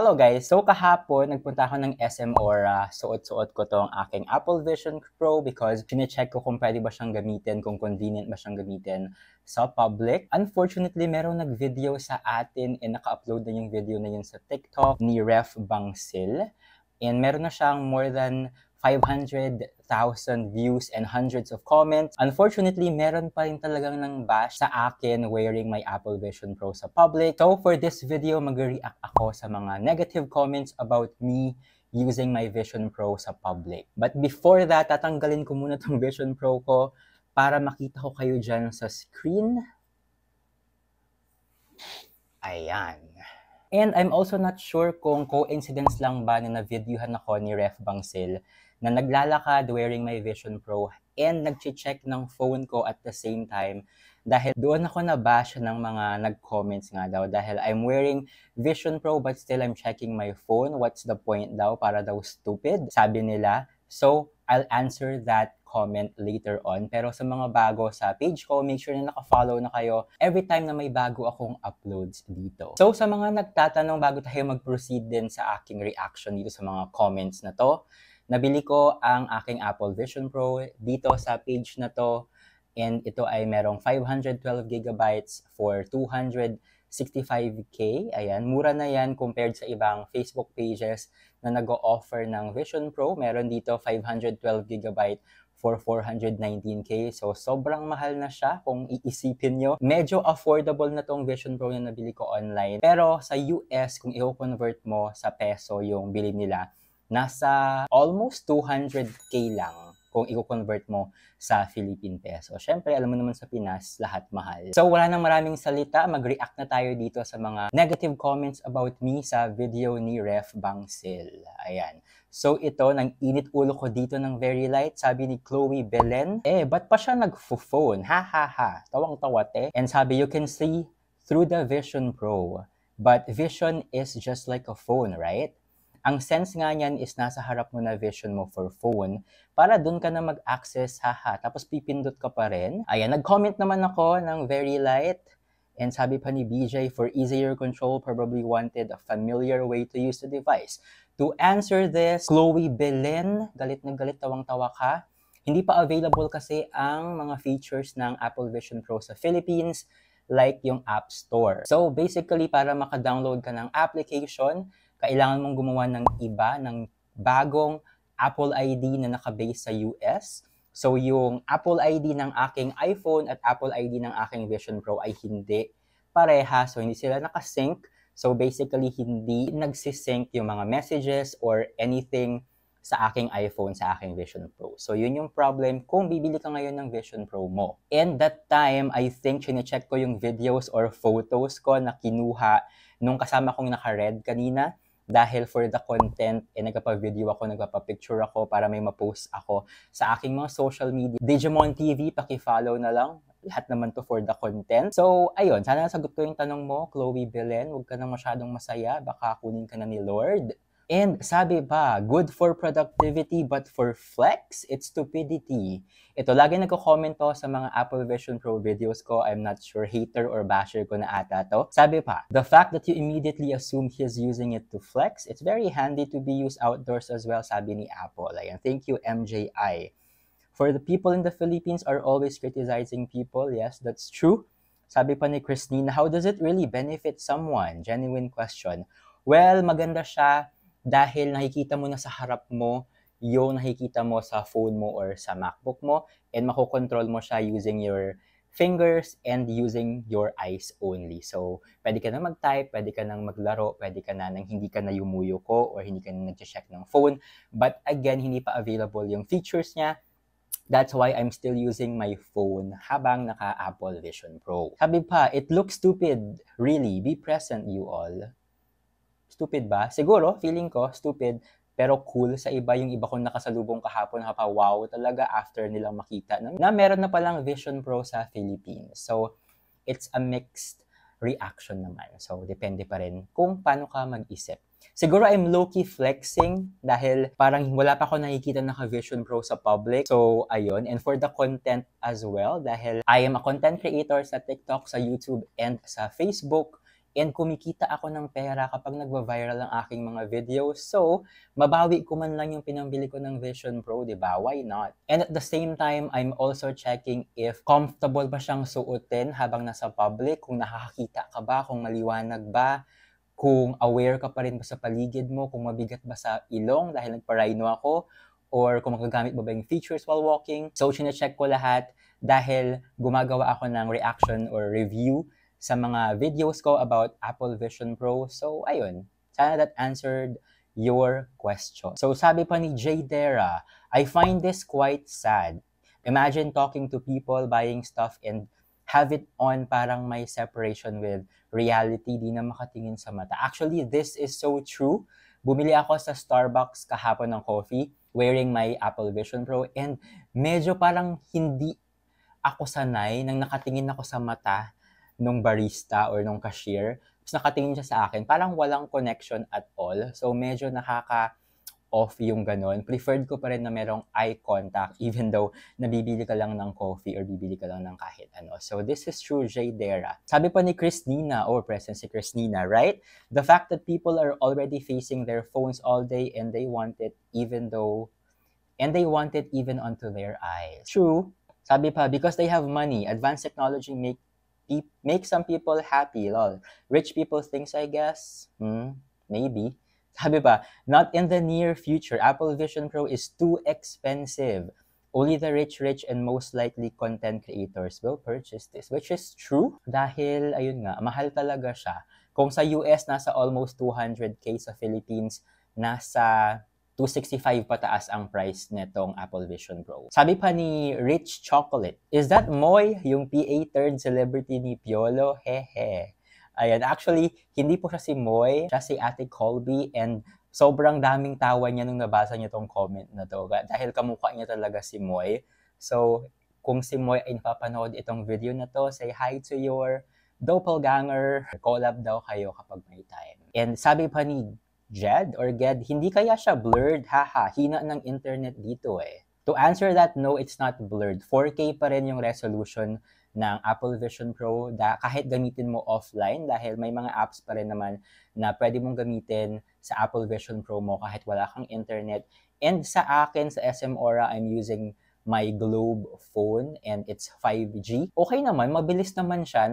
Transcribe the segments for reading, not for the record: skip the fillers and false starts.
Hello guys! So kahapon, nagpunta ako ng SM Aura. Suot-suot ko tong aking Apple Vision Pro because chinecheck ko kung pwede ba siyang gamitin, kung convenient ba siyang gamitin sa public. Unfortunately, merong nag-video sa atin and naka-upload na yung video na yun sa TikTok ni Ref Bangsil. And meron na siyang more than 500,000 views and hundreds of comments. Unfortunately, meron pa rin talagang nang bash sa akin wearing my Apple Vision Pro sa public. So for this video, mag-react ako sa mga negative comments about me using my Vision Pro sa public. But before that, tatanggalin ko muna tong Vision Pro ko para makita ko kayo dyan sa screen. Ayan. And I'm also not sure kung coincidence lang ba na na-videohan ako ni Ref Bangsil na naglalakad wearing my Vision Pro and nag-check ng phone ko at the same time dahil doon ako na-bash ng mga nag-comments nga daw dahil I'm wearing Vision Pro but still I'm checking my phone. What's the point daw? Para daw stupid, sabi nila. So, I'll answer that comment later on. Pero sa mga bago sa page ko, make sure na naka-follow na kayo every time na may bago akong uploads dito. So, sa mga nagtatanong bago tayo mag-proceed din sa aking reaction dito sa mga comments na to, nabili ko ang aking Apple Vision Pro dito sa page na to. And ito ay merong 512GB for 265K. Ayan, mura na yan compared sa ibang Facebook pages na nag-o-offer ng Vision Pro. Meron dito 512GB for 419K. So, sobrang mahal na siya kung iisipin nyo. Medyo affordable na tong Vision Pro na nabili ko online. Pero sa US, kung i-convert mo sa peso yung bili nila, nasa almost 200K lang kung i-convert mo sa Philippine peso. Syempre, alam mo naman sa Pinas, lahat mahal. So, wala nang maraming salita. Mag-react na tayo dito sa mga negative comments about me sa video ni Ref Bangsil. Ayan. So, ito, nang init ulo ko dito ng very light. Sabi ni Chloe Belen, ba't pa siya nag-phone? Ha ha ha. Tawang-tawa, te. And sabi, you can see through the Vision Pro. But Vision is just like a phone, right? Ang sense nga niyan is nasa harap mo na Vision mo for phone para dun ka na mag-access, haha. Tapos pipindot ka pa rin. Ayan, nag-comment naman ako ng very light. And sabi pa ni BJ, for easier control, probably wanted a familiar way to use the device. To answer this, Chloe Belen, galit na galit, tawang-tawa ka. Hindi pa available kasi ang mga features ng Apple Vision Pro sa Philippines, like yung App Store. So basically, para maka-download ka ng application, kailangan mong gumawa ng iba, ng bagong Apple ID na nakabase sa US. So, yung Apple ID ng aking iPhone at Apple ID ng aking Vision Pro ay hindi pareha. So, hindi sila nakasync. So, basically, hindi nagsisync yung mga messages or anything sa aking iPhone, sa aking Vision Pro. So, yun yung problem kung bibili ka ngayon ng Vision Pro mo. And that time, I think, chinecheck ko yung videos or photos ko na kinuha nung kasama kong naka-red kanina. Dahil for the content, nagpapa-video ako, nagpapa-picture ako para may ma-post ako sa aking mga social media. Digimon TV, paki-follow na lang. Lahat naman to for the content. So, ayun, sana nasagot ko yung tanong mo, Chloe Belen. Huwag ka nang masyadong masaya, baka kunin ka na ni Lord. And sabi pa, good for productivity but for flex, it's stupidity. Ito, lagi nagko-comment to sa mga Apple Vision Pro videos ko. I'm not sure, hater or basher ko na ata to. Sabi pa, the fact that you immediately assume he's using it to flex, it's very handy to be used outdoors as well, sabi ni Apple. Ayan, thank you, MJI. For the people in the Philippines are always criticizing people. Yes, that's true. Sabi pa ni Christine, how does it really benefit someone? Genuine question. Well, maganda siya dahil nakikita mo na sa harap mo yung nakikita mo sa phone mo or sa MacBook mo and makokontrol mo siya using your fingers and using your eyes only. So, pwede ka na mag-type, pwede ka nang maglaro, pwede ka na nang hindi ka na yumuyuko or hindi ka na nag-check ng phone. But again, hindi pa available yung features niya. That's why I'm still using my phone habang naka-Apple Vision Pro. Sabi pa, it looks stupid. Really, be present you all. Stupid ba? Siguro, feeling ko, stupid, pero cool sa iba. Yung iba kong nakasalubong kahapon, wow talaga after nilang makita na meron na palang Vision Pro sa Philippines. So, it's a mixed reaction naman. So, depende pa rin kung paano ka mag-isip. Siguro I'm low-key flexing dahil parang wala pa ako nakikita naka-Vision Pro sa public. So, ayun. And for the content as well, dahil I am a content creator sa TikTok, sa YouTube, and sa Facebook, and kumikita ako ng pera kapag nagva-viral ang aking mga videos. So, mabawi ko man lang yung pinambili ko ng Vision Pro, di ba? Why not? And at the same time, I'm also checking if comfortable ba siyang suotin habang nasa public, kung nakakakita ka ba, kung maliwanag ba, kung aware ka pa rin ba sa paligid mo, kung mabigat ba sa ilong dahil nagpa-rhino ako, or kung magagamit ba yung features while walking. So, chinecheck ko lahat dahil gumagawa ako ng reaction or review sa mga videos ko about Apple Vision Pro. So, ayun. Sana that answered your question. So, sabi pa ni Jay Dera, I find this quite sad. Imagine talking to people, buying stuff, and have it on parang may separation with reality, di na makatingin sa mata. Actually, this is so true. Bumili ako sa Starbucks kahapon ng coffee wearing my Apple Vision Pro and medyo parang hindi ako sanay nang nakatingin ako sa mata nung barista or nung cashier. Tapos nakatingin siya sa akin, parang walang connection at all. So medyo nakaka-off yung ganon. Preferred ko pa rin na merong eye contact even though nabibili ka lang ng coffee or bibili ka lang ng kahit ano. So this is true, Jay Dera. Sabi pa ni Christina, present si Christina, right? The fact that people are already facing their phones all day and they want it even onto their eyes. True. Sabi pa, because they have money, advanced technology make some people happy, lol. Rich people things, I guess. Maybe. Sabi pa, not in the near future. Apple Vision Pro is too expensive. Only the rich and most likely content creators will purchase this. Which is true. Dahil, ayun nga, mahal talaga siya. Kung sa US, nasa almost 200K, sa Philippines, nasa 265 pataas ang price netong Apple Vision Pro. Sabi pa ni Rich Chocolate, is that Moy, yung PA third celebrity ni Piolo? Hehe. Ayan, actually, hindi po siya si Moy, siya si Ate Colby, and sobrang daming tawa niya nung nabasa niya tong comment na to dahil kamukha niya talaga si Moy. So, kung si Moy ay napapanood itong video na to, say hi to your doppelganger. Collab daw kayo kapag may time. And sabi pa ni Jed or Ged, hindi kaya siya blurred? Haha, hina ng internet dito eh. To answer that, no, it's not blurred. 4K pa rin yung resolution ng Apple Vision Pro kahit gamitin mo offline dahil may mga apps pa rin naman na pwede mong gamitin sa Apple Vision Pro mo kahit wala kang internet. And sa akin, sa SM Aura, I'm using my Globe phone and it's 5G. Okay naman, mabilis naman siya,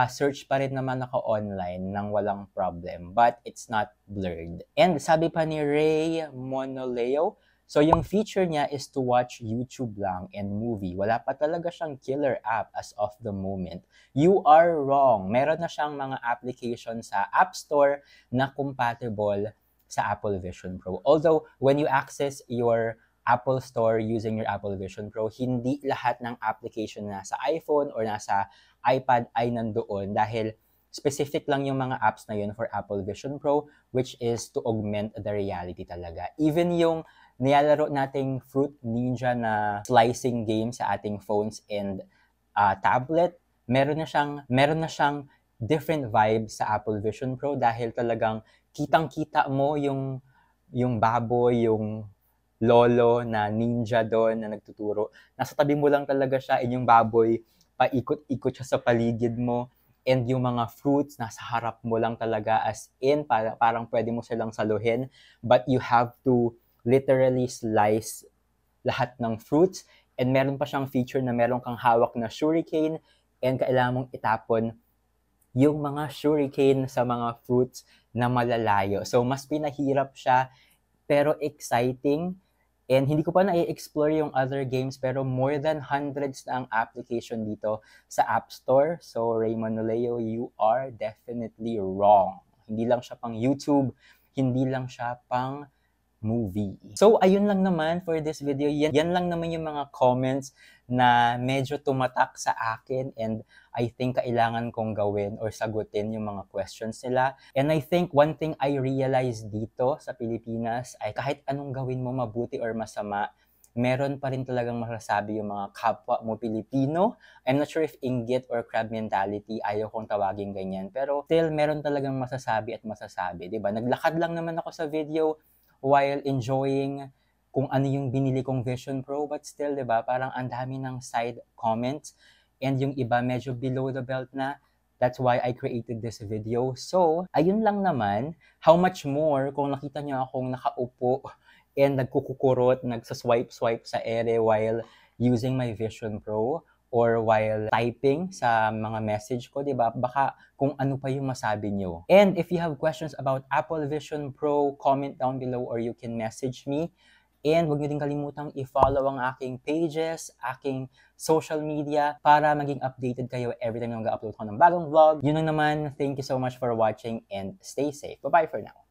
search pa rin naman ako online nang walang problem, but it's not blurred. And sabi pa ni Ray Monoleo, so yung feature niya is to watch YouTube lang and movie. Wala pa talaga siyang killer app as of the moment. You are wrong. Meron na siyang mga application sa App Store na compatible sa Apple Vision Pro. Although, when you access your Apple Store using your Apple Vision Pro, hindi lahat ng application na sa iPhone or nasa iPad ay nandoon dahil specific lang yung mga apps na yun for Apple Vision Pro, which is to augment the reality talaga. Even yung nilalaro nating Fruit Ninja na slicing game sa ating phones and tablet, meron na siyang different vibes sa Apple Vision Pro dahil talagang kitang-kita mo yung baboy, yung lolo na ninja doon na nagtuturo. Nasa tabi mo lang talaga siya, and yung baboy, paikot-ikot siya sa paligid mo, and yung mga fruits, nasa harap mo lang talaga, as in, parang pwede mo silang saluhin, but you have to literally slice lahat ng fruits, and meron pa siyang feature na meron kang hawak na shuriken, and kailangan mong itapon yung mga shuriken sa mga fruits na malalayo. So, mas pinahirap siya, pero exciting. And hindi ko pa na-explore yung other games, pero more than hundreds na ang application dito sa App Store. So, Raymond Noleo, you are definitely wrong. Hindi lang siya pang YouTube, hindi lang siya pang movie. So, ayun lang naman for this video. Yan lang naman yung mga comments na medyo tumatak sa akin, and I think kailangan kong gawin or sagutin yung mga questions nila. And I think one thing I realized dito sa Pilipinas ay kahit anong gawin mo, mabuti or masama, meron pa rin talagang masasabi yung mga kapwa mo Pilipino. I'm not sure if inggit or crab mentality, ayaw kong tawagin ganyan. Pero still, meron talagang masasabi at masasabi. Diba? Naglakad lang naman ako sa video while enjoying kung ano yung binili kong Vision Pro, but still, diba, parang ang dami ng side comments, and yung iba medyo below the belt na, That's why I created this video. So, ayun lang naman. How much more kung nakita niyo akong nakaupo and nagkukukurot, nagsaswipe-swipe sa ere while using my Vision Pro or while typing sa mga message ko, di ba? Baka kung ano pa yung masabi nyo. And if you have questions about Apple Vision Pro, comment down below or you can message me. And huwag niyo din kalimutang i-follow ang aking pages, aking social media para maging updated kayo every time na mag-upload ko ng bagong vlog. Yun lang naman. Thank you so much for watching and stay safe. Bye-bye for now.